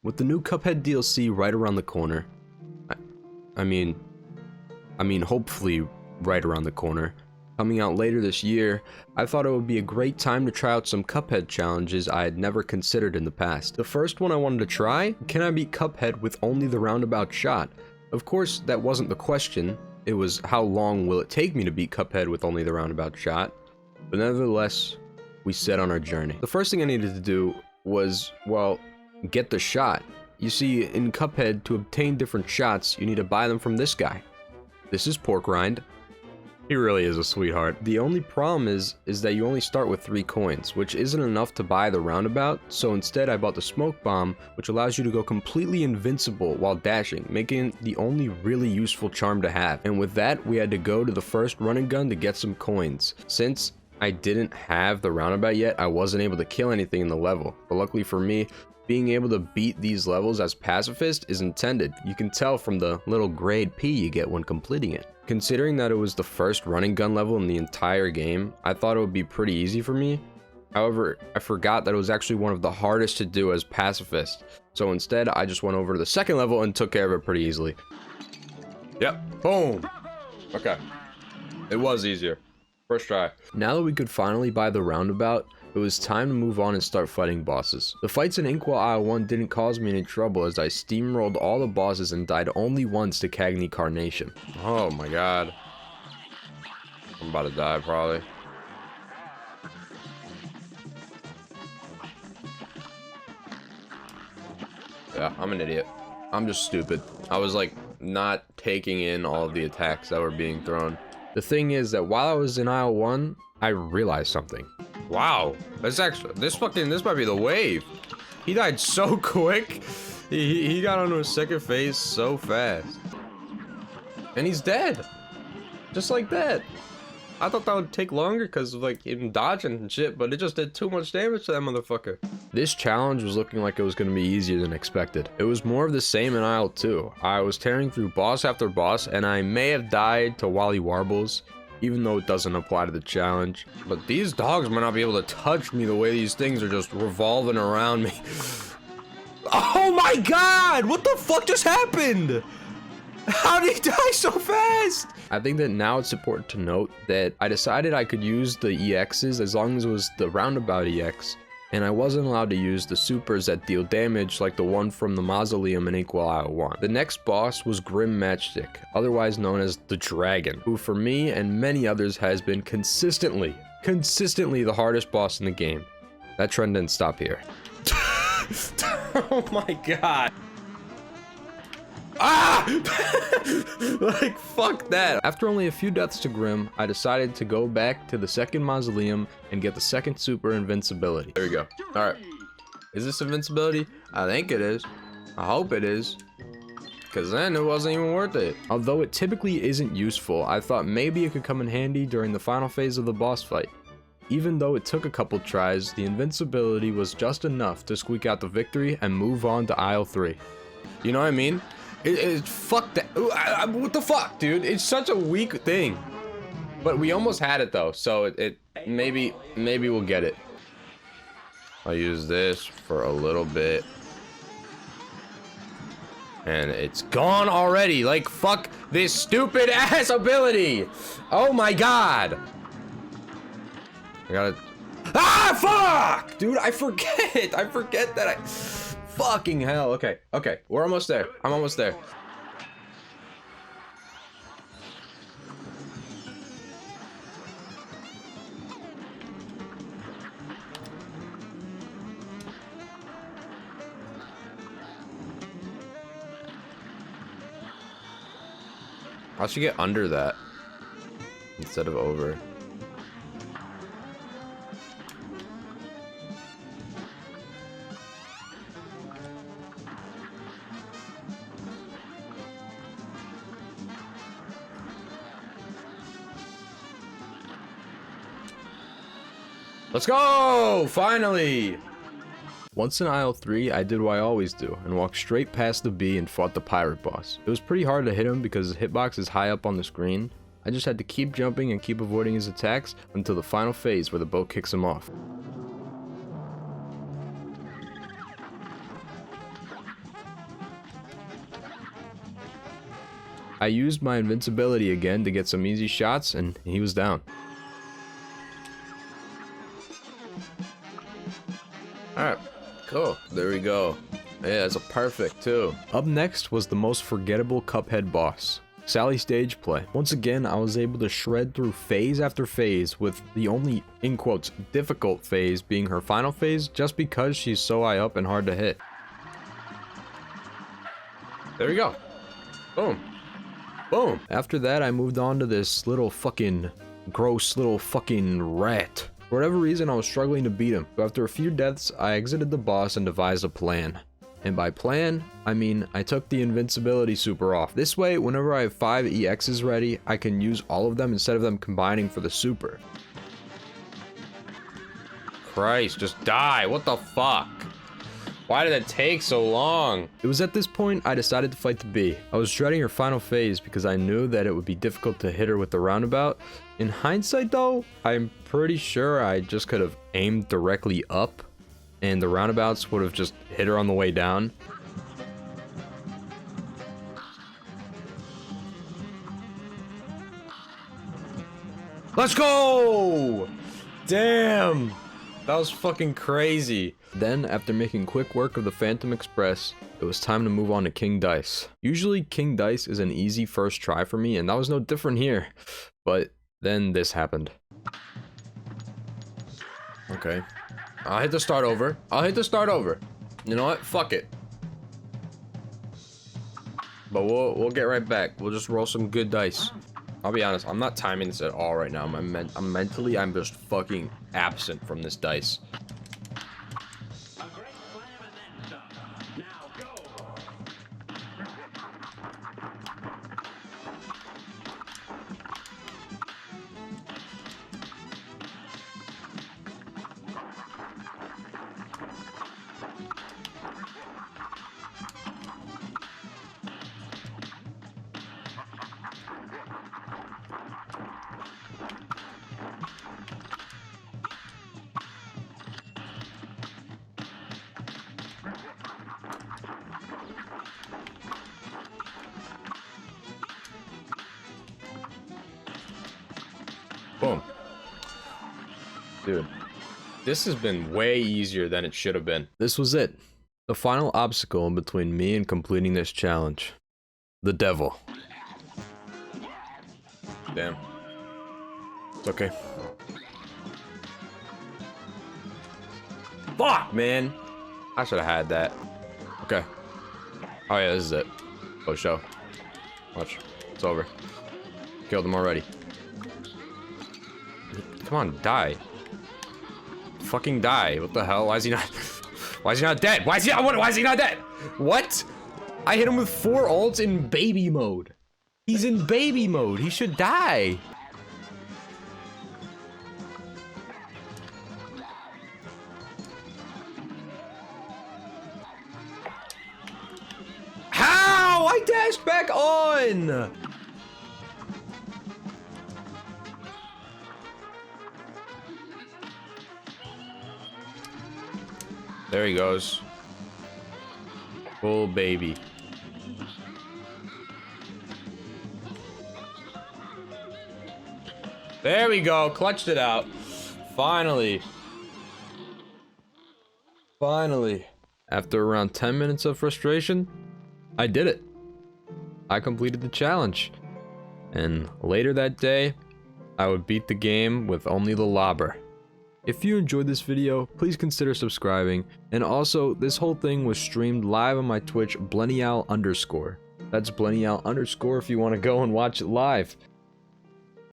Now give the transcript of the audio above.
With the new Cuphead DLC right around the corner, I mean, hopefully right around the corner, coming out later this year, I thought it would be a great time to try out some Cuphead challenges I had never considered in the past. The first one I wanted to try, can I beat Cuphead with only the roundabout shot? Of course, that wasn't the question, it was how long will it take me to beat Cuphead with only the roundabout shot, but nevertheless, we set on our journey. The first thing I needed to do was, well, get the shot. You see, in Cuphead, to obtain different shots, you need to buy them from this guy. This is Pork Rind. He really is a sweetheart. The only problem is that you only start with 3 coins, which isn't enough to buy the roundabout, so instead I bought the smoke bomb, which allows you to go completely invincible while dashing, making it the only really useful charm to have. And with that, we had to go to the first run and gun to get some coins. Since I didn't have the roundabout yet, I wasn't able to kill anything in the level, but luckily for me, being able to beat these levels as pacifist is intended. You can tell from the little grade P you get when completing it. Considering that it was the first running gun level in the entire game, I thought it would be pretty easy for me. However, I forgot that it was actually one of the hardest to do as pacifist. So instead, I just went over to the second level and took care of it pretty easily. Yep, boom. Okay, it was easier. First try. Now that we could finally buy the roundabout, it was time to move on and start fighting bosses. The fights in Inkwell Isle 1 didn't cause me any trouble as I steamrolled all the bosses and died only once to Cagney Carnation. Oh my god. I'm about to die probably. Yeah, I'm an idiot. I'm just stupid. I was like not taking in all of the attacks that were being thrown. The thing is that while I was in Isle 1, I realized something. Wow, that's actually, this might be the wave. He died so quick. He got onto his second phase so fast. And he's dead. Just like that. I thought that would take longer because of like him dodging and shit, but it just did too much damage to that motherfucker. This challenge was looking like it was going to be easier than expected. It was more of the same in Isle 2. I was tearing through boss after boss and I may have died to Wally Warbles, even though it doesn't apply to the challenge. But these dogs might not be able to touch me the way these things are just revolving around me. Oh my god! What the fuck just happened? How did he die so fast? I think that now it's important to note that I decided I could use the EXs as long as it was the roundabout EX, and I wasn't allowed to use the supers that deal damage like the one from the mausoleum in Inkwell Isle 1. The next boss was Grim Matchstick, otherwise known as the Dragon, who for me and many others has been consistently the hardest boss in the game. That trend didn't stop here. Oh my god. Ah! Like, fuck that. After only a few deaths to Grim, I decided to go back to the second mausoleum and get the second super invincibility. There we go. Alright. Is this invincibility? I think it is. I hope it is. Because then it wasn't even worth it. Although it typically isn't useful, I thought maybe it could come in handy during the final phase of the boss fight. Even though it took a couple tries, the invincibility was just enough to squeak out the victory and move on to Isle 3. You know what I mean? Fuck that. What the fuck, dude? It's such a weak thing. But we almost had it though, so maybe we'll get it. I'll use this for a little bit. And it's gone already. Like, fuck this stupid ass ability. Oh my god. I gotta... Ah, fuck! Dude, I forget that I... Fucking hell. Okay, we're almost there. I'm almost there. I should get under that instead of over. Let's go! Finally! Once in Isle 3, I did what I always do, and walked straight past the bee and fought the pirate boss. It was pretty hard to hit him because his hitbox is high up on the screen. I just had to keep jumping and keep avoiding his attacks until the final phase where the boat kicks him off. I used my invincibility again to get some easy shots, and he was down. Alright, cool. There we go. Yeah, that's a perfect too. Up next was the most forgettable Cuphead boss, Sally Stage Play. Once again, I was able to shred through phase after phase, with the only, in quotes, difficult phase being her final phase, just because she's so high up and hard to hit. There we go. Boom. Boom. After that, I moved on to this little fucking gross little fucking rat. For whatever reason, I was struggling to beat him. So after a few deaths, I exited the boss and devised a plan. And by plan, I mean I took the invincibility super off. This way, whenever I have 5 EXs ready, I can use all of them instead of them combining for the super. Christ, just die. What the fuck? Why did it take so long? It was at this point I decided to fight the bee. I was dreading her final phase because I knew that it would be difficult to hit her with the roundabout. In hindsight though, I'm pretty sure I just could have aimed directly up and the roundabouts would have just hit her on the way down. Let's go! Damn! That was fucking crazy. Then, after making quick work of the Phantom Express, it was time to move on to King Dice. Usually, King Dice is an easy first try for me, and that was no different here. But then this happened. Okay. I'll hit the start over. You know what? Fuck it. But we'll get right back. We'll just roll some good dice. I'll be honest, I'm not timing this at all right now. I'm mentally just fucking absent from this dice. Boom. Dude, this has been way easier than it should have been. This was it. The final obstacle in between me and completing this challenge. The devil. Damn. It's okay. Fuck, man. I should have had that. Okay. Oh yeah, this is it. Oh, show. Watch. It's over. Killed him already. Come on, die. Fucking die. What the hell? Why is he not dead? Why is he not dead? What? I hit him with 4 ults in baby mode. He's in baby mode. He should die. How? I dashed back on. There he goes. Full baby. There we go. Clutched it out. Finally. Finally. After around 10 minutes of frustration, I did it. I completed the challenge. And later that day, I would beat the game with only the lobber. If you enjoyed this video, please consider subscribing, and also, this whole thing was streamed live on my Twitch, Blennyal_. That's Blennyal_ if you want to go and watch it live.